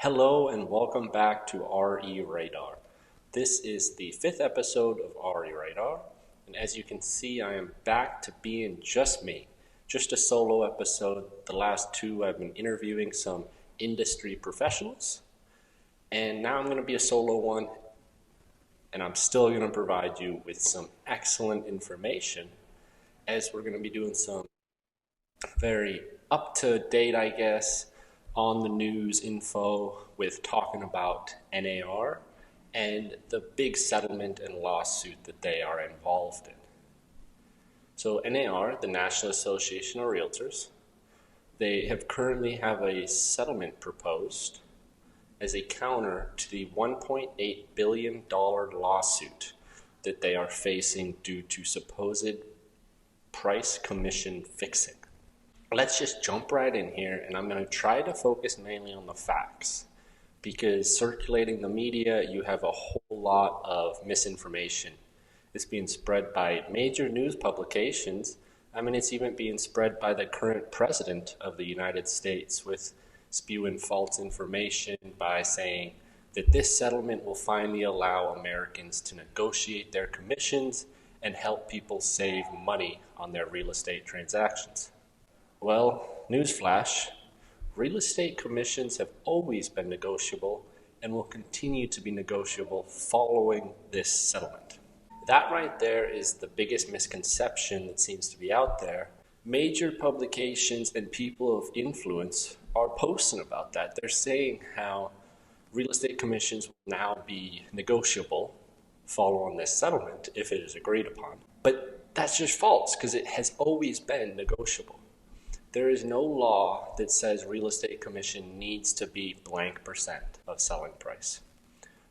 Hello and welcome back to RE Radar. This is the 5th episode of RE Radar, and as you can see, I am back to being just me. Just a solo episode. The last two I've been interviewing some industry professionals, and now I'm going to be a solo one, and I'm still going to provide you with some excellent information as we're going to be doing some very up-to-date, I guess, on the news info with talking about NAR and the big settlement and lawsuit that they are involved in. So NAR, the National Association of Realtors, they have currently have a settlement proposed as a counter to the $1.8 billion lawsuit that they are facing due to supposed price commission fixing. Let's just jump right in here, and I'm going to try to focus mainly on the facts because circulating the media, you have a whole lot of misinformation. It's being spread by major news publications. It's even being spread by the current president of the United States with spewing false information by saying that this settlement will finally allow Americans to negotiate their commissions and help people save money on their real estate transactions. Well, newsflash, real estate commissions have always been negotiable and will continue to be negotiable following this settlement. That right there is the biggest misconception that seems to be out there. Major publications and people of influence are posting about that. They're saying how real estate commissions will now be negotiable following this settlement if it is agreed upon. But that's just false because it has always been negotiable. There is no law that says real estate commission needs to be blank percent of selling price.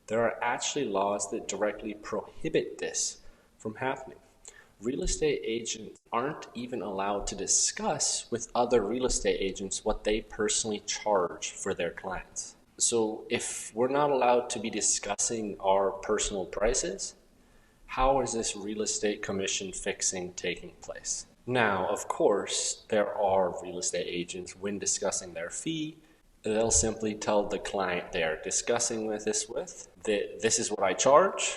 There are actually laws that directly prohibit this from happening. Real estate agents aren't even allowed to discuss with other real estate agents what they personally charge for their clients. So if we're not allowed to be discussing our personal prices, how is this real estate commission fixing taking place? Now, of course, there are real estate agents, when discussing their fee, they'll simply tell the client they are discussing with that this is what I charge.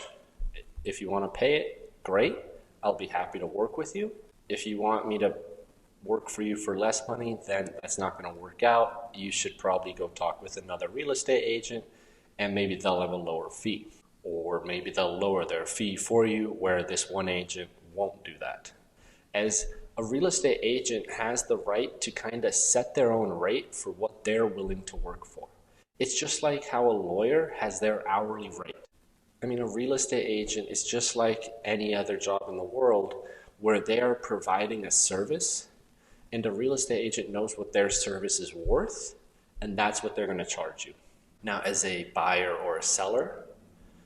If you want to pay it, great. I'll be happy to work with you. If you want me to work for you for less money, then that's not going to work out. You should probably go talk with another real estate agent, and maybe they'll have a lower fee. Or maybe they'll lower their fee for you, where this one agent won't do that. As a real estate agent has the right to kind of set their own rate for what they're willing to work for. It's just like how a lawyer has their hourly rate. A real estate agent is just like any other job in the world where they are providing a service, and a real estate agent knows what their service is worth, and that's what they're going to charge you. Now, as a buyer or a seller,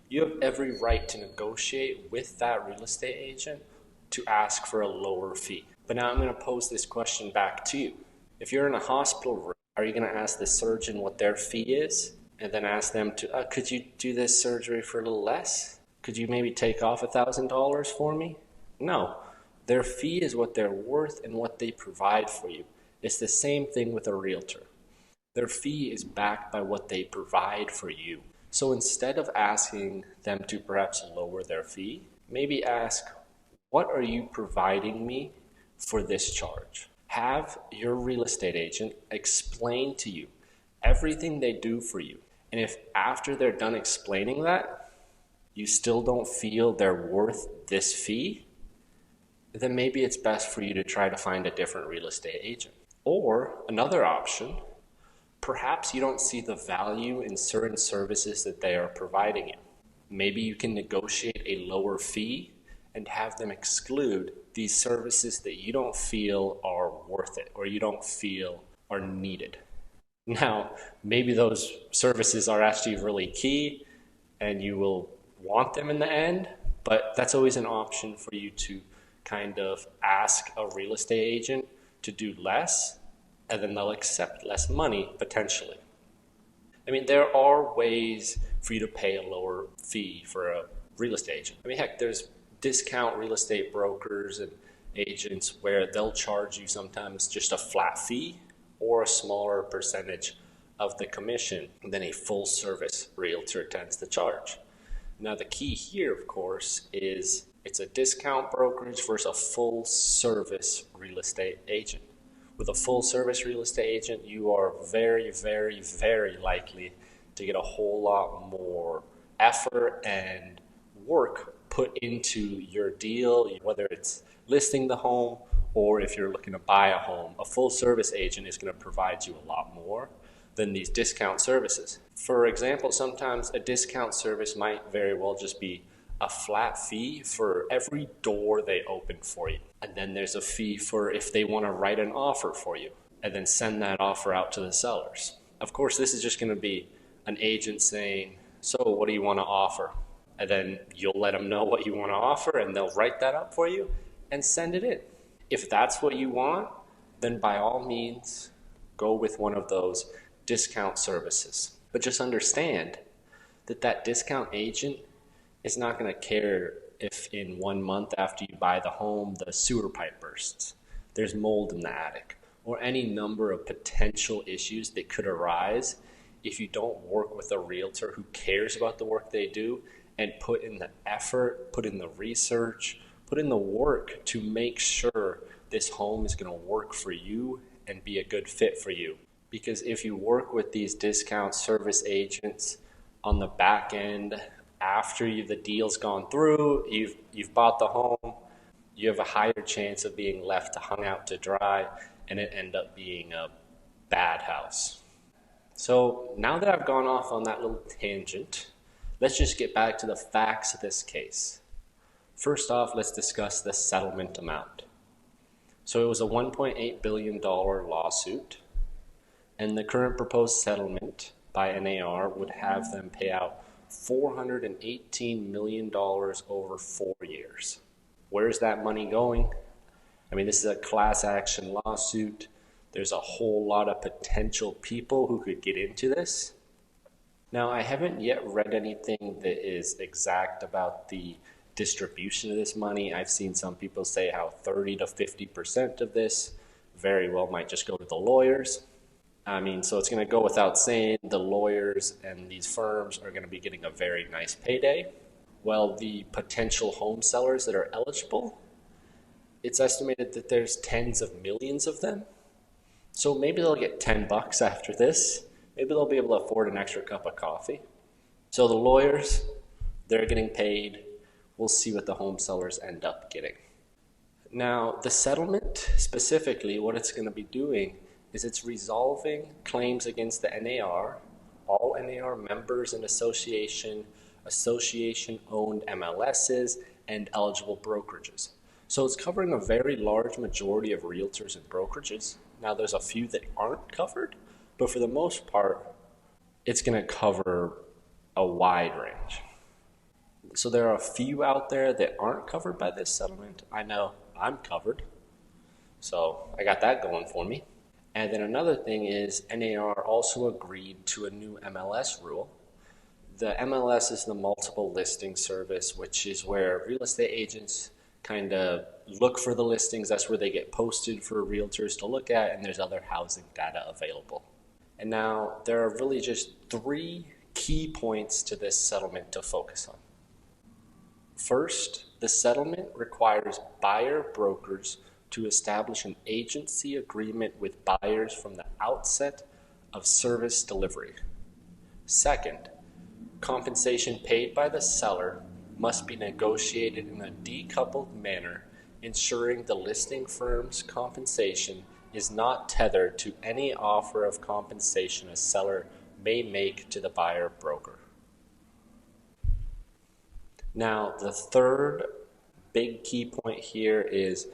you have every right to negotiate with that real estate agent to ask for a lower fee. But now I'm going to pose this question back to you. If you're in a hospital room, are you going to ask the surgeon what their fee is and then ask them to, could you do this surgery for a little less? Could you maybe take off $1,000 for me? No. Their fee is what they're worth and what they provide for you. It's the same thing with a realtor. Their fee is backed by what they provide for you. So instead of asking them to perhaps lower their fee, maybe ask, what are you providing me for this charge? Have your real estate agent explain to you everything they do for you. And if after they're done explaining that, you still don't feel they're worth this fee, then maybe it's best for you to try to find a different real estate agent. Or another option, perhaps you don't see the value in certain services that they are providing you. Maybe you can negotiate a lower fee and have them exclude these services that you don't feel are worth it or you don't feel are needed. Now, maybe those services are actually really key and you will want them in the end, but that's always an option for you to kind of ask a real estate agent to do less, and then they'll accept less money potentially. There are ways for you to pay a lower fee for a real estate agent. Heck, there's discount real estate brokers and agents where they'll charge you sometimes just a flat fee or a smaller percentage of the commission than a full service realtor tends to charge. Now, the key here, of course, is it's a discount brokerage versus a full service real estate agent. With a full service real estate agent, you are very, very, very likely to get a whole lot more effort and work put into your deal, whether it's listing the home or if you're looking to buy a home. A full service agent is going to provide you a lot more than these discount services. For example, sometimes a discount service might very well just be a flat fee for every door they open for you. And then there's a fee for if they want to write an offer for you and then send that offer out to the sellers. Of course, this is just going to be an agent saying, so what do you want to offer? And then you'll let them know what you want to offer and they'll write that up for you and send it in. If that's what you want, then by all means, go with one of those discount services. But just understand that that discount agent is not going to care if in 1 month after you buy the home, the sewer pipe bursts, there's mold in the attic, or any number of potential issues that could arise if you don't work with a realtor who cares about the work they do and put in the effort, put in the research, put in the work to make sure this home is going to work for you and be a good fit for you. Because if you work with these discount service agents on the back end, after the deal's gone through, you've bought the home, you have a higher chance of being left hung out to dry and it end up being a bad house. So now that I've gone off on that little tangent, let's just get back to the facts of this case. First off, let's discuss the settlement amount. So it was a $1.8 billion lawsuit, and the current proposed settlement by NAR would have them pay out $418 million over 4 years. Where's that money going? I mean, this is a class action lawsuit. There's a whole lot of potential people who could get into this. Now, I haven't yet read anything that is exact about the distribution of this money. I've seen some people say how 30 to 50% of this very well might just go to the lawyers. I mean, so it's going to go without saying the lawyers and these firms are going to be getting a very nice payday. Well, the potential home sellers that are eligible, it's estimated that there's tens of millions of them. So maybe they'll get $10 after this. Maybe they'll be able to afford an extra cup of coffee. So the lawyers, they're getting paid. We'll see what the home sellers end up getting. Now, the settlement specifically, what it's going to be doing is it's resolving claims against the NAR, all NAR members and association-owned MLSs, and eligible brokerages. So it's covering a very large majority of realtors and brokerages. Now there's a few that aren't covered, but for the most part, it's going to cover a wide range. So there are a few out there that aren't covered by this settlement. I know I'm covered, so I got that going for me. And then another thing is NAR also agreed to a new MLS rule. The MLS is the multiple listing service, which is where real estate agents kind of look for the listings. That's where they get posted for realtors to look at, and there's other housing data available. And now there are really just 3 key points to this settlement to focus on. First, the settlement requires buyer brokers to establish an agency agreement with buyers from the outset of service delivery. Second, compensation paid by the seller must be negotiated in a decoupled manner, ensuring the listing firm's compensation is not tethered to any offer of compensation a seller may make to the buyer broker. Now, the third big key point here is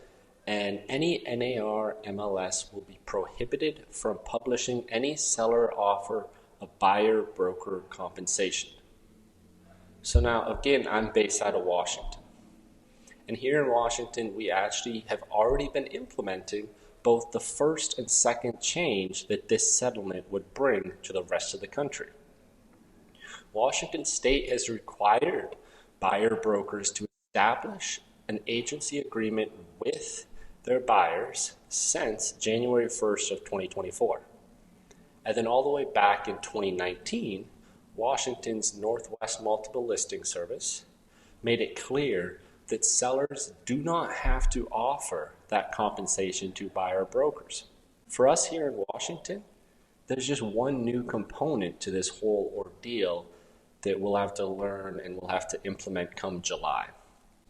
any NAR MLS will be prohibited from publishing any seller offer of buyer broker compensation. So now, again, I'm based out of Washington. And here in Washington, we actually have already been implementing both the first and second change that this settlement would bring to the rest of the country. Washington State has required buyer brokers to establish an agency agreement with their buyers since January 1st of 2024. And then all the way back in 2019, Washington's Northwest Multiple Listing Service made it clear that sellers do not have to offer that compensation to buyer brokers. For us here in Washington, there's just one new component to this whole ordeal that we'll have to learn and we'll have to implement come July.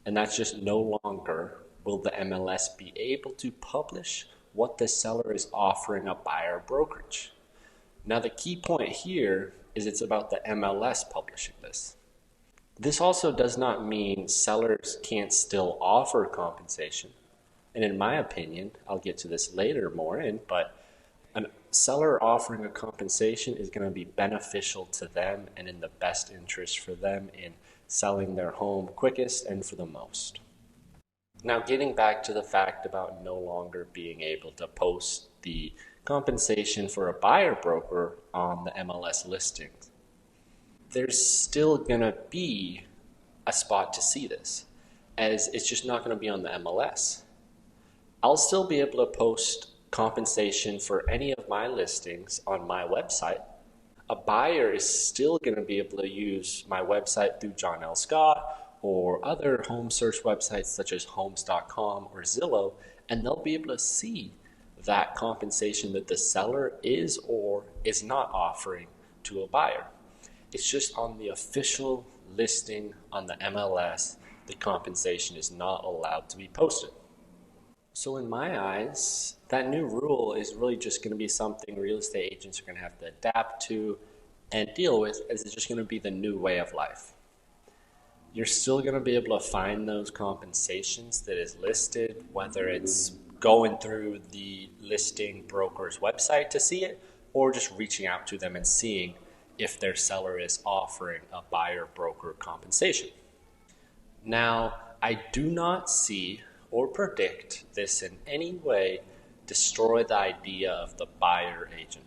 And that's just no longer will the MLS be able to publish what the seller is offering a buyer brokerage. Now the key point here is it's about the MLS publishing this. This also does not mean sellers can't still offer compensation. And in my opinion, I'll get to this later more but a seller offering a compensation is going to be beneficial to them and in the best interest for them in selling their home quickest and for the most. Now getting back to the fact about no longer being able to post the compensation for a buyer broker on the MLS listings, there's still going to be a spot to see this, as it's just not going to be on the MLS. I'll still be able to post compensation for any of my listings on my website. A buyer is still going to be able to use my website through John L. Scott or other home search websites such as homes.com or Zillow, and they'll be able to see that compensation that the seller is or is not offering to a buyer. It's just on the official listing on the MLS, the compensation is not allowed to be posted. So in my eyes, that new rule is really just going to be something real estate agents are going to have to adapt to and deal with, as it's just going to be the new way of life. You're still going to be able to find those compensations that is listed, whether it's going through the listing broker's website to see it, or just reaching out to them and seeing if their seller is offering a buyer broker compensation. Now, I do not see or predict this in any way destroy the idea of the buyer agent.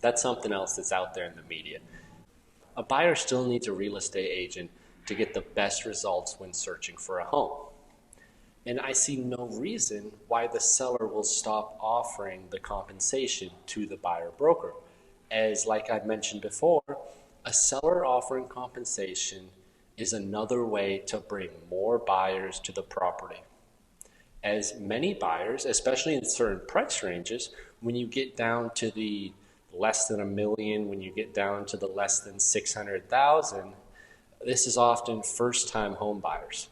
That's something else that's out there in the media. A buyer still needs a real estate agent to get the best results when searching for a home. And I see no reason why the seller will stop offering the compensation to the buyer broker. As like I mentioned before, a seller offering compensation is another way to bring more buyers to the property. As many buyers, especially in certain price ranges, when you get down to the less than $1 million, when you get down to the less than $600,000, this is often first-time home buyers.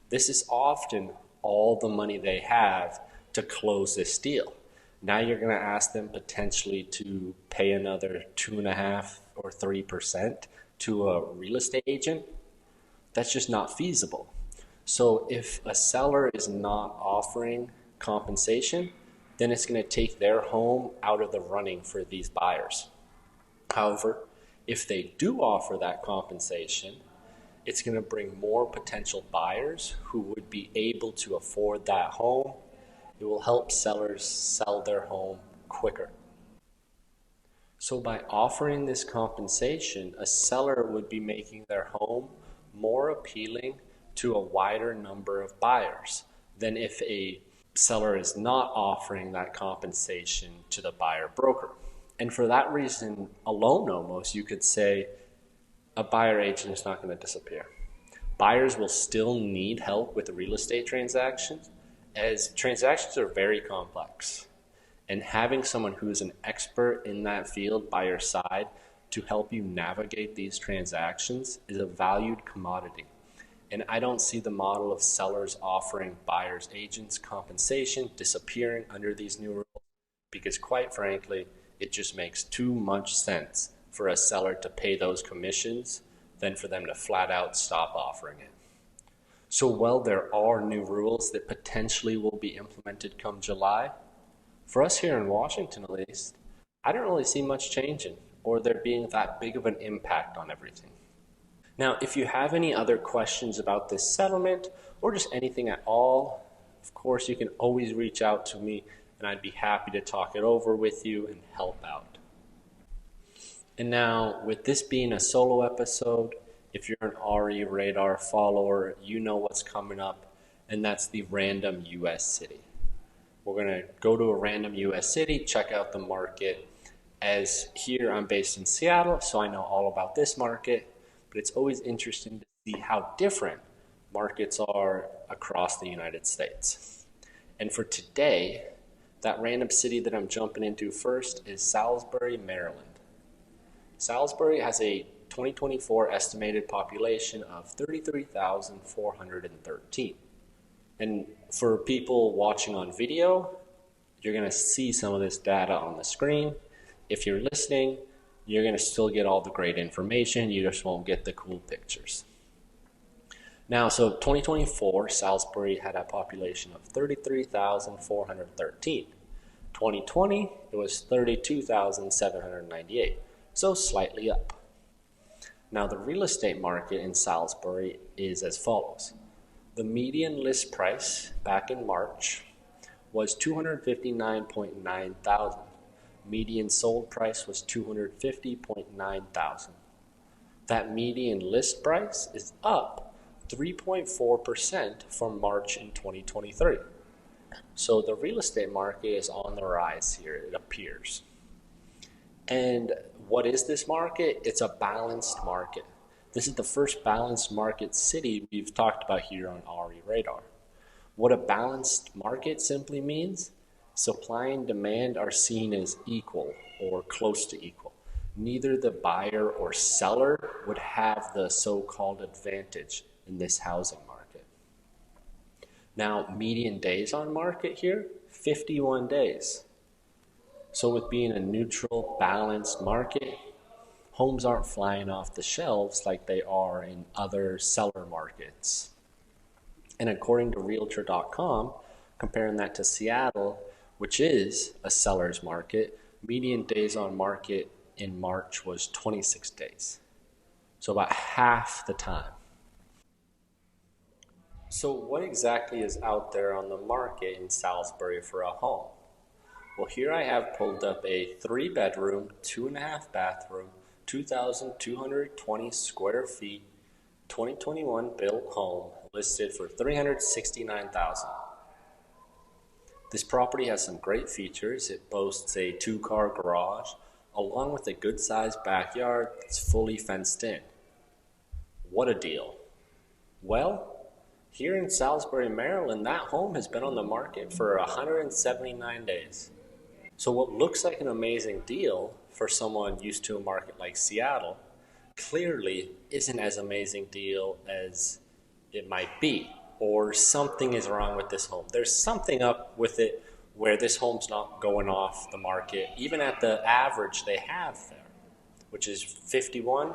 This is often all the money they have to close this deal. Now you're going to ask them potentially to pay another 2.5% or 3% to a real estate agent. That's just not feasible. So if a seller is not offering compensation, then it's going to take their home out of the running for these buyers. However, if they do offer that compensation, it's going to bring more potential buyers who would be able to afford that home. It will help sellers sell their home quicker. So by offering this compensation, a seller would be making their home more appealing to a wider number of buyers than if a seller is not offering that compensation to the buyer broker. And for that reason alone, almost, you could say a buyer agent is not going to disappear. Buyers will still need help with the real estate transactions, as transactions are very complex. And having someone who is an expert in that field by your side to help you navigate these transactions is a valued commodity. And I don't see the model of sellers offering buyers agents compensation disappearing under these new rules, because quite frankly, it just makes too much sense for a seller to pay those commissions than for them to flat out stop offering it. So while there are new rules that potentially will be implemented come July, for us here in Washington at least, I don't really see much changing or there being that big of an impact on everything. Now, if you have any other questions about this settlement or just anything at all, of course you can always reach out to me and I'd be happy to talk it over with you and help out. And now, with this being a solo episode, if you're an RE Radar follower, you know what's coming up, and that's the random US city. We're going to go to a random US city, check out the market, As here I'm based in Seattle, so I know all about this market, but it's always interesting to see how different markets are across the United States. And for today, that random city that I'm jumping into first is Salisbury, Maryland. Salisbury has a 2024 estimated population of 33,413. And for people watching on video, you're going to see some of this data on the screen. If you're listening, you're going to still get all the great information. You just won't get the cool pictures. Now, so 2024, Salisbury had a population of 33,413. 2020, it was 32,798, so slightly up. Now, the real estate market in Salisbury is as follows. The median list price back in March was $259.9 thousand. Median sold price was $250.9 thousand. That median list price is up 3.4% from March in 2023. So the real estate market is on the rise here, it appears. And what is this market? It's a balanced market. This is the first balanced market city we've talked about here on RE Radar. What a balanced market simply means, supply and demand are seen as equal or close to equal. Neither the buyer or seller would have the so-called advantage in this housing market. Now, median days on market here, 51 days. So with being a neutral, balanced market, homes aren't flying off the shelves like they are in other seller markets. And according to Realtor.com, comparing that to Seattle, which is a seller's market, median days on market in March was 26 days. So about half the time. So what exactly is out there on the market in Salisbury for a home? Well, here I have pulled up a 3-bedroom, 2.5 bathroom, 2,220 square feet, 2021 built home listed for $369,000. This property has some great features. It boasts a 2-car garage, along with a good-sized backyard that's fully fenced in. What a deal. Well, here in Salisbury, Maryland, that home has been on the market for 179 days. So what looks like an amazing deal for someone used to a market like Seattle clearly isn't as amazing deal as it might be, or something is wrong with this home. There's something up with it where this home's not going off the market, even at the average they have there, which is 51,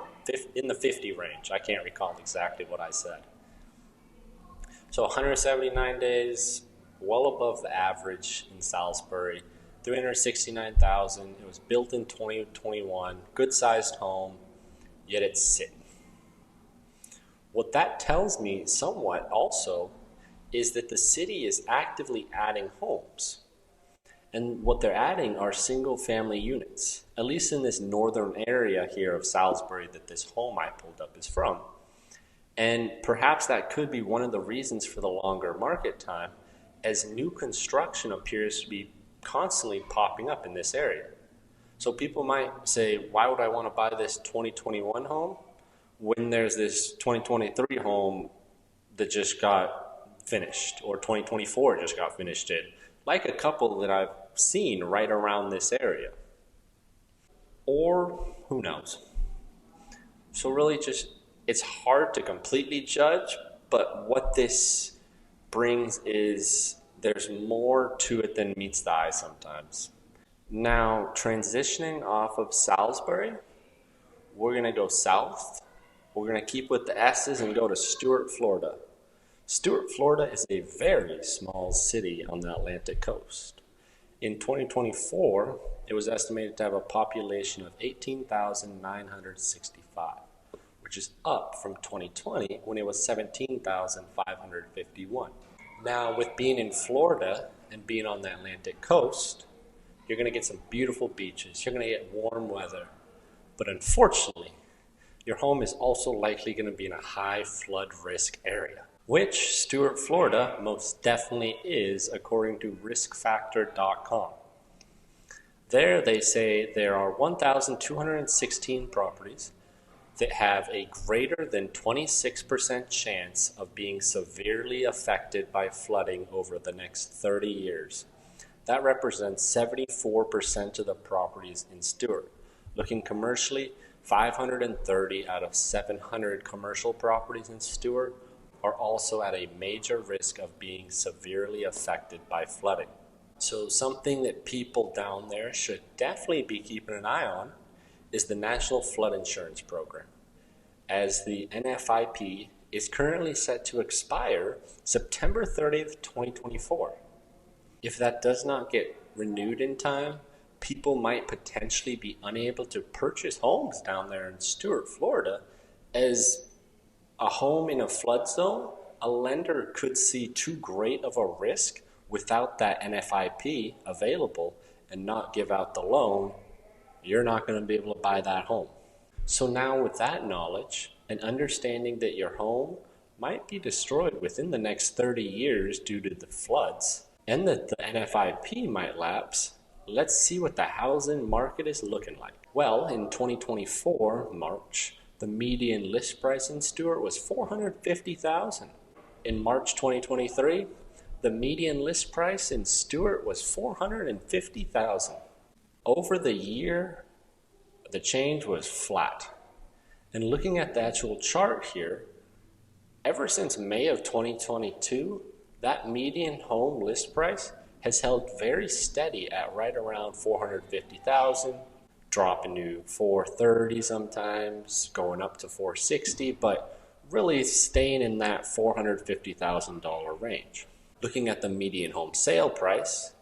in the 50 range. I can't recall exactly what I said. So 179 days, well above the average in Salisbury, $369,000. It was built in 2021, good-sized home, yet it's sitting. What that tells me somewhat also is that the city is actively adding homes. And what they're adding are single-family units, at least in this northern area here of Salisbury that this home I pulled up is from. And perhaps that could be one of the reasons for the longer market time, as new construction appears to be constantly popping up in this area. So people might say, why would I want to buy this 2021 home when there's this 2023 home that just got finished, or 2024 just got finished in, like a couple that I've seen right around this area. Or who knows? So really just, it's hard to completely judge, but what this brings is there's more to it than meets the eye sometimes. Now, transitioning off of Salisbury, we're going to go south. We're going to keep with the S's and go to Stuart, Florida. Stuart, Florida is a very small city on the Atlantic coast. In 2024, it was estimated to have a population of 18,965, which is up from 2020 when it was 17,551. Now, with being in Florida and being on the Atlantic coast, you're going to get some beautiful beaches. You're going to get warm weather. But unfortunately, your home is also likely going to be in a high flood risk area, which Stuart, Florida most definitely is, according to riskfactor.com. There they say there are 1,216 properties that have a greater than 26% chance of being severely affected by flooding over the next 30 years. That represents 74% of the properties in Stuart. Looking commercially, 530 out of 700 commercial properties in Stuart are also at a major risk of being severely affected by flooding. So something that people down there should definitely be keeping an eye on is the National Flood Insurance Program, as the NFIP is currently set to expire September 30th, 2024. If that does not get renewed in time, people might potentially be unable to purchase homes down there in Stuart, Florida, as a home in a flood zone, a lender could see too great of a risk without that NFIP available and not give out the loan. You're not going to be able to buy that home. So now with that knowledge and understanding that your home might be destroyed within the next 30 years due to the floods and that the NFIP might lapse, let's see what the housing market is looking like. Well, in 2024, March, the median list price in Stuart was $450,000. In March 2023, the median list price in Stuart was $450,000. Over the year, the change was flat. And looking at the actual chart here, ever since May of 2022, that median home list price has held very steady at right around $450,000, dropping to $430 sometimes, going up to $460, but really staying in that $450,000 range. Looking at the median home sale price,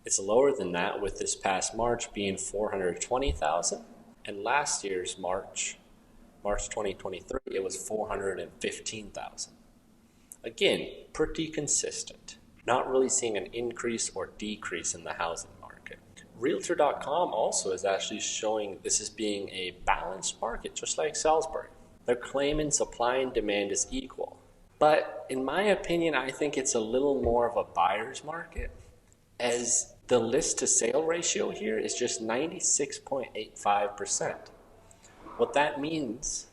it's lower than that, with this past March being $420,000, and last year's March 2023, it was $415,000. Again, pretty consistent. Not really seeing an increase or decrease in the housing market. Realtor.com also is actually showing this as being a balanced market, just like Salisbury. They're claiming supply and demand is equal. But in my opinion, I think it's a little more of a buyer's market, as the list to sale ratio here is just 96.85%. What that means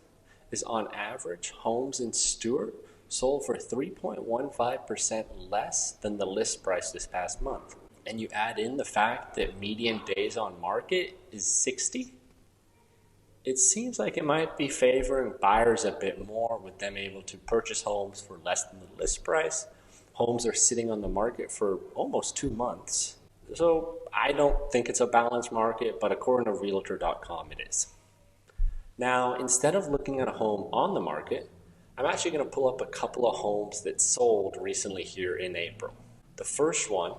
is on average, homes in Stuart sold for 3.15% less than the list price this past month. And you add in the fact that median days on market is 60, it seems like it might be favoring buyers a bit more, with them able to purchase homes for less than the list price. Homes are sitting on the market for almost 2 months. So I don't think it's a balanced market, but according to Realtor.com, it is. Now, instead of looking at a home on the market, I'm actually going to pull up a couple of homes that sold recently here in April. The first one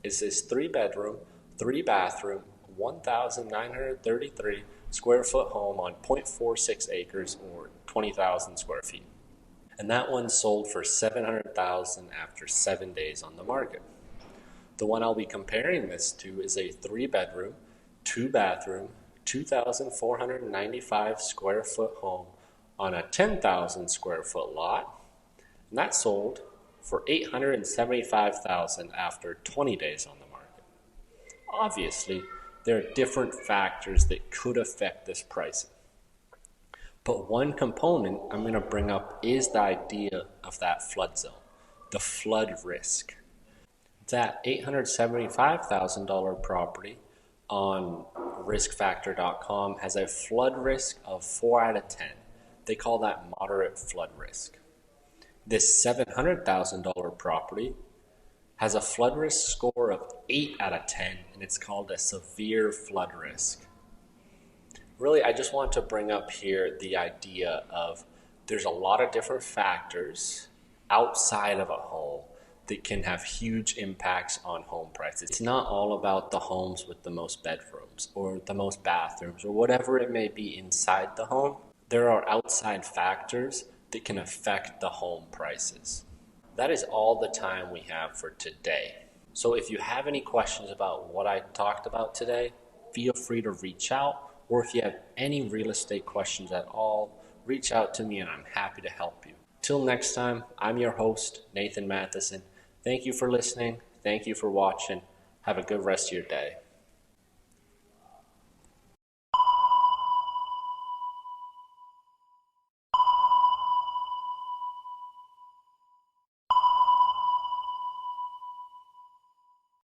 is this 3-bedroom, 3-bathroom, 1,933 square foot home on 0.46 acres or 20,000 square feet. And that one sold for $700,000 after 7 days on the market. The one I'll be comparing this to is a 3-bedroom, 2-bathroom, 2,495 square foot home on a 10,000 square foot lot, and that sold for $875,000 after 20 days on the market. Obviously, there are different factors that could affect this pricing. But one component I'm going to bring up is the idea of that flood zone, the flood risk. That $875,000 property on riskfactor.com has a flood risk of 4 out of 10. They call that moderate flood risk. This $700,000 property has a flood risk score of 8 out of 10, and it's called a severe flood risk. Really, I just want to bring up here the idea of there's a lot of different factors outside of a home that can have huge impacts on home prices. It's not all about the homes with the most bedrooms or the most bathrooms or whatever it may be inside the home. There are outside factors that can affect the home prices. That is all the time we have for today. So if you have any questions about what I talked about today, feel free to reach out. Or if you have any real estate questions at all, reach out to me and I'm happy to help you. Till next time, I'm your host, Nathan Mathisen. Thank you for listening. Thank you for watching. Have a good rest of your day.